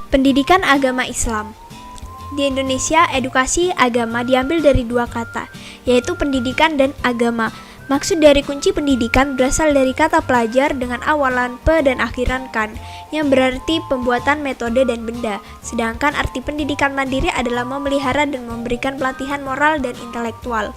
Pendidikan agama Islam. Di Indonesia, edukasi agama diambil dari dua kata, yaitu pendidikan dan agama. Maksud dari kunci pendidikan berasal dari kata pelajar dengan awalan pe dan akhiran kan, yang berarti pembuatan metode dan benda. Sedangkan arti pendidikan mandiri adalah memelihara dan memberikan pelatihan moral dan intelektual.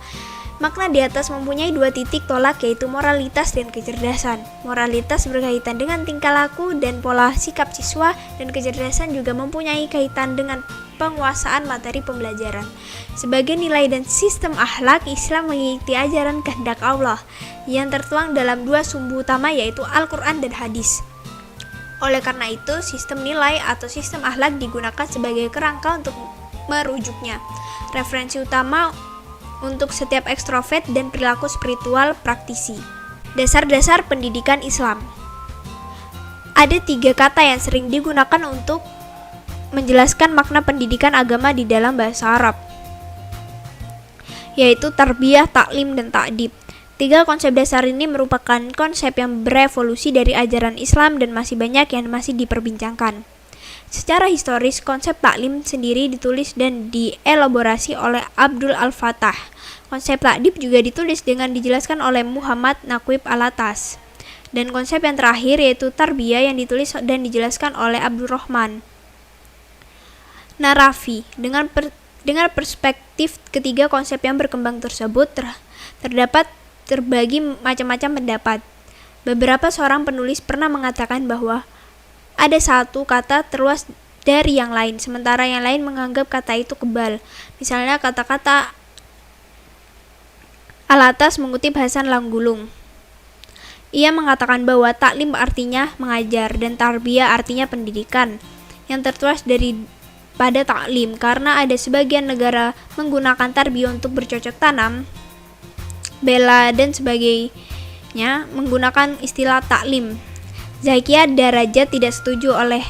Makna di atas mempunyai dua titik tolak, yaitu moralitas dan kecerdasan. Moralitas berkaitan dengan tingkah laku dan pola sikap siswa, dan kecerdasan juga mempunyai kaitan dengan penguasaan materi pembelajaran. Sebagai nilai dan sistem akhlak, Islam mengikuti ajaran kehendak Allah yang tertuang dalam dua sumber utama, yaitu Al-Quran dan hadis. Oleh karena itu, sistem nilai atau sistem akhlak digunakan sebagai kerangka untuk merujuknya. Referensi utama untuk setiap ekstrovert dan perilaku spiritual praktisi. Dasar-dasar pendidikan Islam. Ada 3 kata yang sering digunakan untuk menjelaskan makna pendidikan agama di dalam bahasa Arab, yaitu tarbiyah, taklim, dan ta'dib. 3 konsep dasar ini merupakan konsep yang berevolusi dari ajaran Islam dan masih banyak yang masih diperbincangkan. Secara historis, konsep taklim sendiri ditulis dan dielaborasi oleh Abdul Al-Fattah. Konsep ta'dib juga ditulis dengan dijelaskan oleh Muhammad Naqib Al-Atas. Dan konsep yang terakhir yaitu tarbiyah yang ditulis dan dijelaskan oleh Abdurrahman Narafi. Dengan perspektif ketiga konsep yang berkembang tersebut terdapat terbagi macam-macam pendapat. Beberapa seorang penulis pernah mengatakan bahwa ada satu kata terluas dari yang lain, sementara yang lain menganggap kata itu kebal. Misalnya kata-kata Al-Atas mengutip Hasan Langgulung. Ia mengatakan bahwa taklim artinya mengajar dan tarbiyah artinya pendidikan, yang tertulis pada taklim karena ada sebagian negara menggunakan tarbiyah untuk bercocok tanam, bela dan sebagainya menggunakan istilah taklim. Zakia Darajat tidak setuju oleh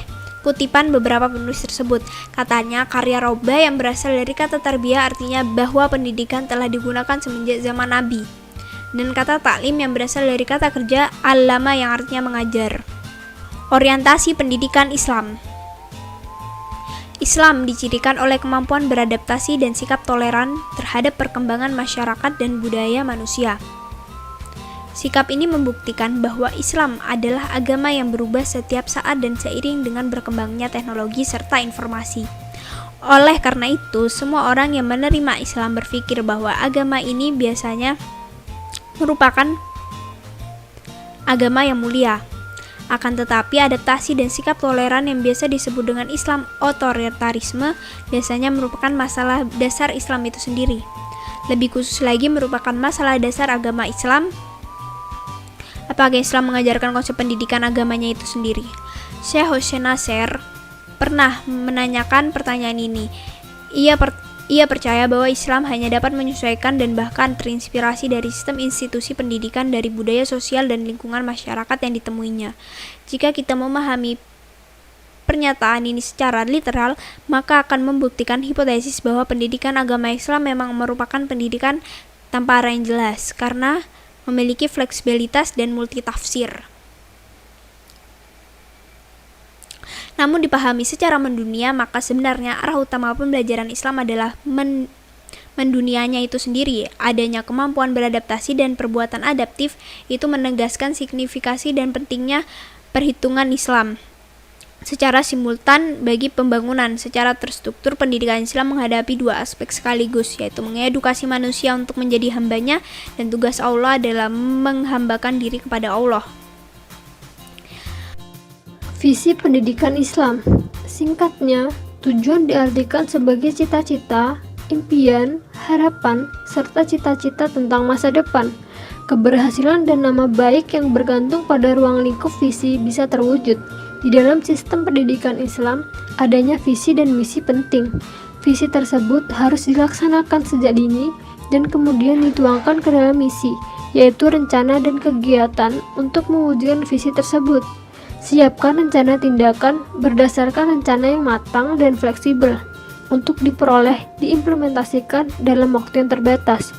kutipan beberapa penulis tersebut. Katanya, karya Roba yang berasal dari kata tarbiyah artinya bahwa pendidikan telah digunakan semenjak zaman Nabi. Dan kata taklim yang berasal dari kata kerja allama yang artinya mengajar. Orientasi pendidikan Islam. Islam dicirikan oleh kemampuan beradaptasi dan sikap toleran terhadap perkembangan masyarakat dan budaya manusia. Sikap ini membuktikan bahwa Islam adalah agama yang berubah setiap saat dan seiring dengan berkembangnya teknologi serta informasi. Oleh karena itu, semua orang yang menerima Islam berpikir bahwa agama ini biasanya merupakan agama yang mulia. Akan tetapi, adaptasi dan sikap toleran yang biasa disebut dengan Islam otoritarisme biasanya merupakan masalah dasar Islam itu sendiri. Lebih khusus lagi, merupakan masalah dasar agama Islam. Apakah Islam mengajarkan konsep pendidikan agamanya itu sendiri? Syekh Hussein Nasr pernah menanyakan pertanyaan ini. Ia percaya bahwa Islam hanya dapat menyesuaikan dan bahkan terinspirasi dari sistem institusi pendidikan dari budaya sosial dan lingkungan masyarakat yang ditemuinya. Jika kita memahami pernyataan ini secara literal, maka akan membuktikan hipotesis bahwa pendidikan agama Islam memang merupakan pendidikan tanpa arah yang jelas, karena memiliki fleksibilitas dan multitafsir. Namun dipahami secara mendunia, maka sebenarnya arah utama pembelajaran Islam adalah mendunianya itu sendiri. Adanya kemampuan beradaptasi dan perbuatan adaptif itu menegaskan signifikasi dan pentingnya perhitungan Islam secara simultan bagi pembangunan. Secara terstruktur, pendidikan Islam menghadapi dua aspek sekaligus, yaitu mengedukasi manusia untuk menjadi hambanya, dan tugas Allah adalah menghambakan diri kepada Allah. Visi pendidikan Islam. Singkatnya, tujuan diartikan sebagai cita-cita, impian, harapan, serta cita-cita tentang masa depan. Keberhasilan dan nama baik yang bergantung pada ruang lingkup visi bisa terwujud. Di dalam sistem pendidikan Islam, adanya visi dan misi penting. Visi tersebut harus dilaksanakan sejak dini dan kemudian dituangkan ke dalam misi, yaitu rencana dan kegiatan untuk mewujudkan visi tersebut. Siapkan rencana tindakan berdasarkan rencana yang matang dan fleksibel untuk diimplementasikan dalam waktu yang terbatas.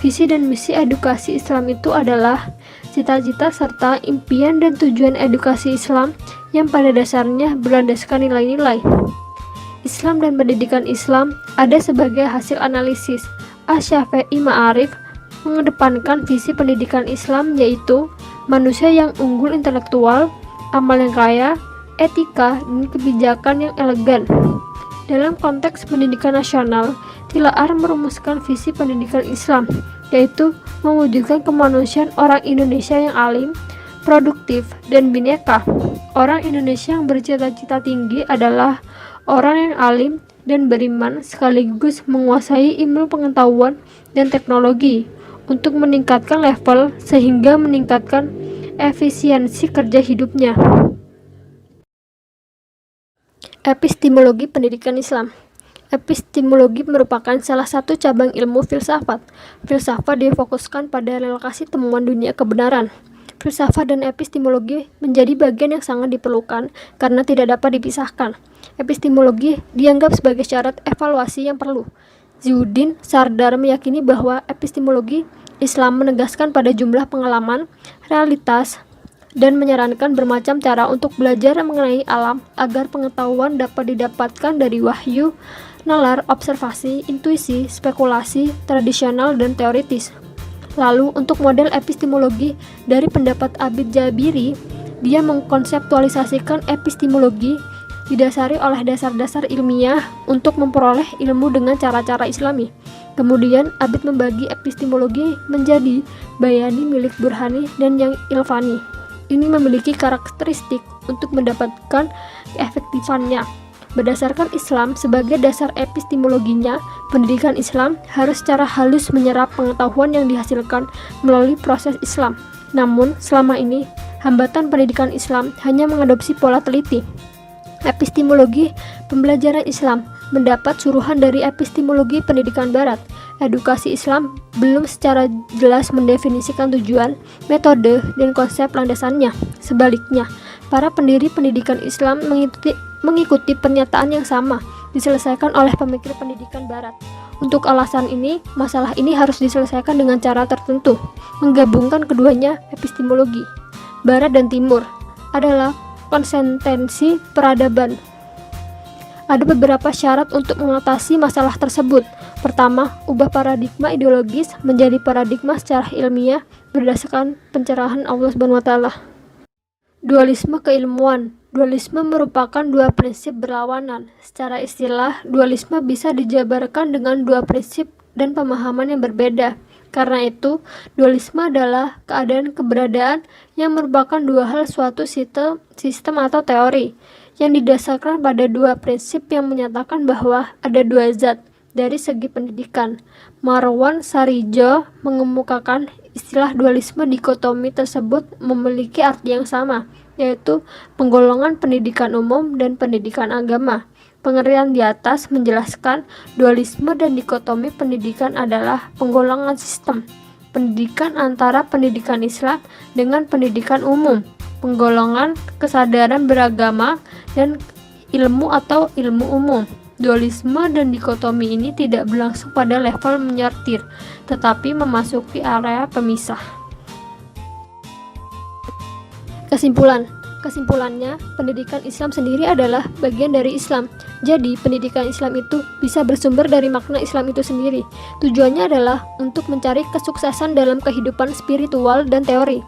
Visi dan misi edukasi Islam itu adalah cita-cita serta impian dan tujuan edukasi Islam yang pada dasarnya berlandaskan nilai-nilai. Islam dan pendidikan Islam ada sebagai hasil analisis. Asy-Syafi'i Ma'arif mengedepankan visi pendidikan Islam yaitu manusia yang unggul intelektual, amal yang kaya, etika, dan kebijakan yang elegan. Dalam konteks pendidikan nasional, Tilaar merumuskan visi pendidikan Islam, yaitu mewujudkan kemanusiaan orang Indonesia yang alim, produktif, dan bineka. Orang Indonesia yang bercita-cita tinggi adalah orang yang alim dan beriman sekaligus menguasai ilmu pengetahuan dan teknologi untuk meningkatkan level sehingga meningkatkan efisiensi kerja hidupnya. Epistemologi pendidikan Islam. Epistemologi merupakan salah satu cabang ilmu filsafat. Filsafat difokuskan pada relasi temuan dunia kebenaran. Filsafat dan epistemologi menjadi bagian yang sangat diperlukan karena tidak dapat dipisahkan. Epistemologi dianggap sebagai syarat evaluasi yang perlu. Ziauddin Sardar meyakini bahwa epistemologi Islam menegaskan pada jumlah pengalaman, realitas, dan menyarankan bermacam cara untuk belajar mengenai alam agar pengetahuan dapat didapatkan dari wahyu, nalar, observasi, intuisi, spekulasi, tradisional, dan teoritis. Lalu, untuk model epistemologi dari pendapat Abid Jabiri, dia mengkonseptualisasikan epistemologi didasari oleh dasar-dasar ilmiah untuk memperoleh ilmu dengan cara-cara Islami. Kemudian, Abid membagi epistemologi menjadi bayani milik Burhani dan yang ilfani. Ini memiliki karakteristik untuk mendapatkan keefektifannya. Berdasarkan Islam sebagai dasar epistemologinya, pendidikan Islam harus secara halus menyerap pengetahuan yang dihasilkan melalui proses Islam. Namun, selama ini, hambatan pendidikan Islam hanya mengadopsi pola teliti. Epistemologi pembelajaran Islam mendapat suruhan dari epistemologi pendidikan Barat. Edukasi Islam belum secara jelas mendefinisikan tujuan, metode, dan konsep landasannya. Sebaliknya, para pendiri pendidikan Islam mengikuti pernyataan yang sama diselesaikan oleh pemikir pendidikan Barat. Untuk alasan ini, masalah ini harus diselesaikan dengan cara tertentu. Menggabungkan keduanya, epistemologi Barat dan Timur adalah konsistensi peradaban. Ada beberapa syarat untuk mengatasi masalah tersebut. Pertama, ubah paradigma ideologis menjadi paradigma secara ilmiah berdasarkan pencerahan Allah SWT. Dualisme keilmuan. Dualisme merupakan dua prinsip berlawanan. Secara istilah, dualisme bisa dijabarkan dengan dua prinsip dan pemahaman yang berbeda. Karena itu, dualisme adalah keadaan keberadaan yang merupakan dua hal suatu sistem atau teori yang didasarkan pada dua prinsip yang menyatakan bahwa ada dua zat dari segi pendidikan. Marwan Sarijo mengemukakan istilah dualisme dikotomi tersebut memiliki arti yang sama, yaitu penggolongan pendidikan umum dan pendidikan agama. Pengertian di atas menjelaskan dualisme dan dikotomi pendidikan adalah penggolongan sistem pendidikan antara pendidikan Islam dengan pendidikan umum, penggolongan kesadaran beragama, dan ilmu atau ilmu umum. Dualisme dan dikotomi ini tidak berlangsung pada level menyortir, tetapi memasuki area pemisah. Kesimpulannya, pendidikan Islam sendiri adalah bagian dari Islam. Jadi, pendidikan Islam itu bisa bersumber dari makna Islam itu sendiri. Tujuannya adalah untuk mencari kesuksesan dalam kehidupan spiritual dan teori.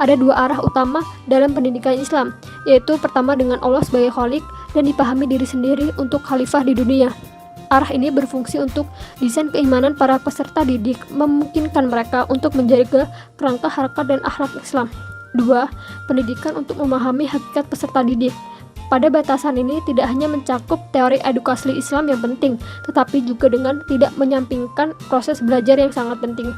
Ada dua arah utama dalam pendidikan Islam, yaitu pertama dengan Allah sebagai Khalik dan dipahami diri sendiri untuk khalifah di dunia. Arah ini berfungsi untuk desain keimanan para peserta didik, memungkinkan mereka untuk menjaga kerangka harkat dan akhlak Islam. 2. Pendidikan untuk memahami hakikat peserta didik. Pada batasan ini tidak hanya mencakup teori edukasi Islam yang penting, tetapi juga dengan tidak menyampingkan proses belajar yang sangat penting.